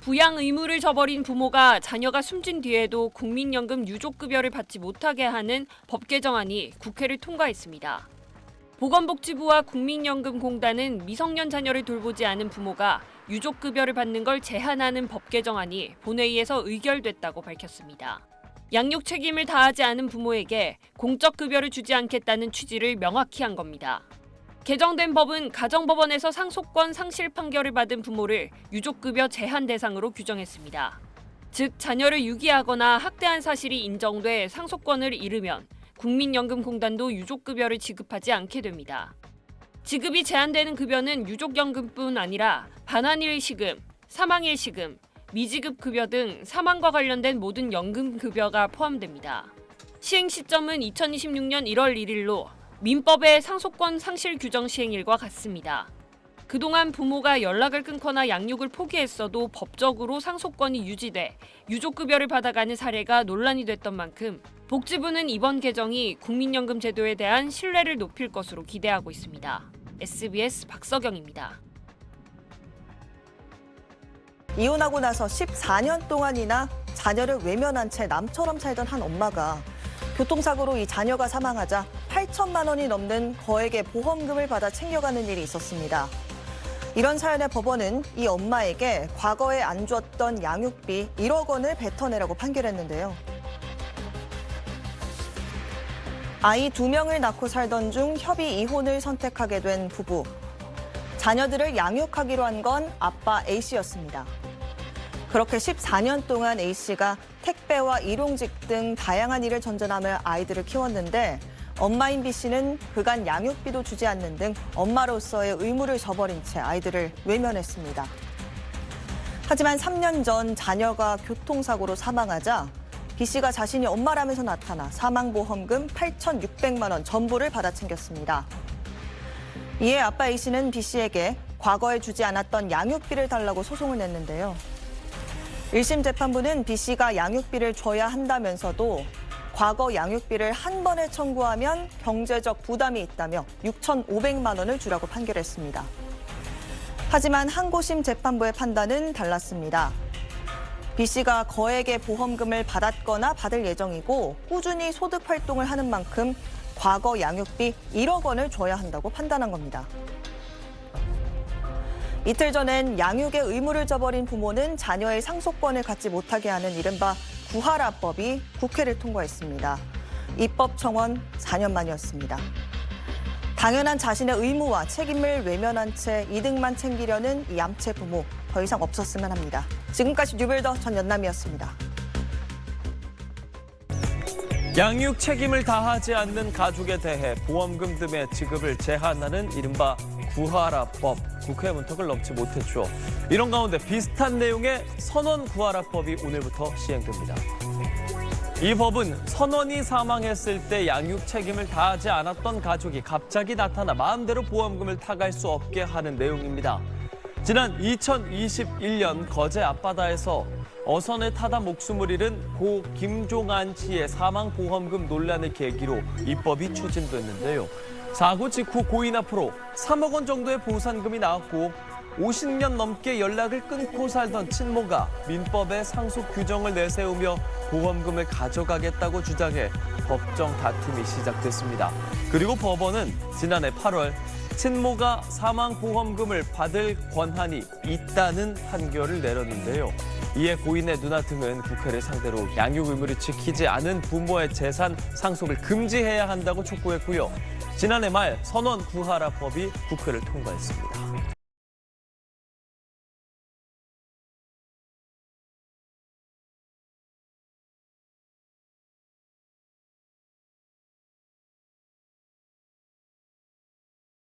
부양 의무를 저버린 부모가 자녀가 숨진 뒤에도 국민연금 유족급여를 받지 못하게 하는 법 개정안이 국회를 통과했습니다. 보건복지부와 국민연금공단은 미성년 자녀를 돌보지 않은 부모가 유족급여를 받는 걸 제한하는 법 개정안이 본회의에서 의결됐다고 밝혔습니다. 양육 책임을 다하지 않은 부모에게 공적 급여를 주지 않겠다는 취지를 명확히 한 겁니다. 개정된 법은 가정법원에서 상속권 상실 판결을 받은 부모를 유족급여 제한 대상으로 규정했습니다. 즉, 자녀를 유기하거나 학대한 사실이 인정돼 상속권을 잃으면 국민연금공단도 유족급여를 지급하지 않게 됩니다. 지급이 제한되는 급여는 유족연금뿐 아니라 반환일 시금, 사망일 시금, 미지급 급여 등 사망과 관련된 모든 연금급여가 포함됩니다. 시행 시점은 2026년 1월 1일로 민법의 상속권 상실 규정 시행일과 같습니다. 그동안 부모가 연락을 끊거나 양육을 포기했어도 법적으로 상속권이 유지돼 유족급여를 받아가는 사례가 논란이 됐던 만큼 복지부는 이번 개정이 국민연금 제도에 대한 신뢰를 높일 것으로 기대하고 있습니다. SBS 박서경입니다. 이혼하고 나서 14년 동안이나 자녀를 외면한 채 남처럼 살던 한 엄마가 교통사고로 이 자녀가 사망하자 8천만 원이 넘는 거액의 보험금을 받아 챙겨가는 일이 있었습니다. 이런 사연의 법원은 이 엄마에게 과거에 안 줬던 양육비 1억 원을 뱉어내라고 판결했는데요. 아이 2명을 낳고 살던 중 협의 이혼을 선택하게 된 부부. 자녀들을 양육하기로 한 건 아빠 A씨였습니다. 그렇게 14년 동안 A씨가 택배와 일용직 등 다양한 일을 전전하며 아이들을 키웠는데 엄마인 B씨는 그간 양육비도 주지 않는 등 엄마로서의 의무를 저버린 채 아이들을 외면했습니다. 하지만 3년 전 자녀가 교통사고로 사망하자 B씨가 자신이 엄마라면서 나타나 사망보험금 8,600만 원 전부를 받아 챙겼습니다. 이에 아빠 A씨는 B씨에게 과거에 주지 않았던 양육비를 달라고 소송을 냈는데요. 1심 재판부는 B씨가 양육비를 줘야 한다면서도 과거 양육비를 한 번에 청구하면 경제적 부담이 있다며 6,500만 원을 주라고 판결했습니다. 하지만 항고심 재판부의 판단은 달랐습니다. B씨가 거액의 보험금을 받았거나 받을 예정이고 꾸준히 소득 활동을 하는 만큼 과거 양육비 1억 원을 줘야 한다고 판단한 겁니다. 이틀 전엔 양육의 의무를 저버린 부모는 자녀의 상속권을 갖지 못하게 하는 이른바 구하라법이 국회를 통과했습니다. 입법 청원 4년 만이었습니다. 당연한 자신의 의무와 책임을 외면한 채 이득만 챙기려는 이 얌체 부모, 더 이상 없었으면 합니다. 지금까지 뉴빌더 전연남이었습니다. 양육 책임을 다하지 않는 가족에 대해 보험금 등의 지급을 제한하는 이른바 구하라법. 국회 문턱을 넘지 못했죠. 이런 가운데 비슷한 내용의 선원 구하라법이 오늘부터 시행됩니다. 이 법은 선원이 사망했을 때 양육 책임을 다하지 않았던 가족이 갑자기 나타나 마음대로 보험금을 타갈 수 없게 하는 내용입니다. 지난 2021년 거제 앞바다에서 어선을 타다 목숨을 잃은 고 김종안 씨의 사망보험금 논란을 계기로 입법이 추진됐는데요. 사고 직후 고인 앞으로 3억 원 정도의 보상금이 나왔고 50년 넘게 연락을 끊고 살던 친모가 민법에 상속 규정을 내세우며 보험금을 가져가겠다고 주장해 법정 다툼이 시작됐습니다. 그리고 법원은 지난해 8월 친모가 사망보험금을 받을 권한이 있다는 판결을 내렸는데요. 이에 고인의 누나 등은 국회를 상대로 양육 의무를 지키지 않은 부모의 재산 상속을 금지해야 한다고 촉구했고요. 지난해 말 선원 구하라법이 국회를 통과했습니다.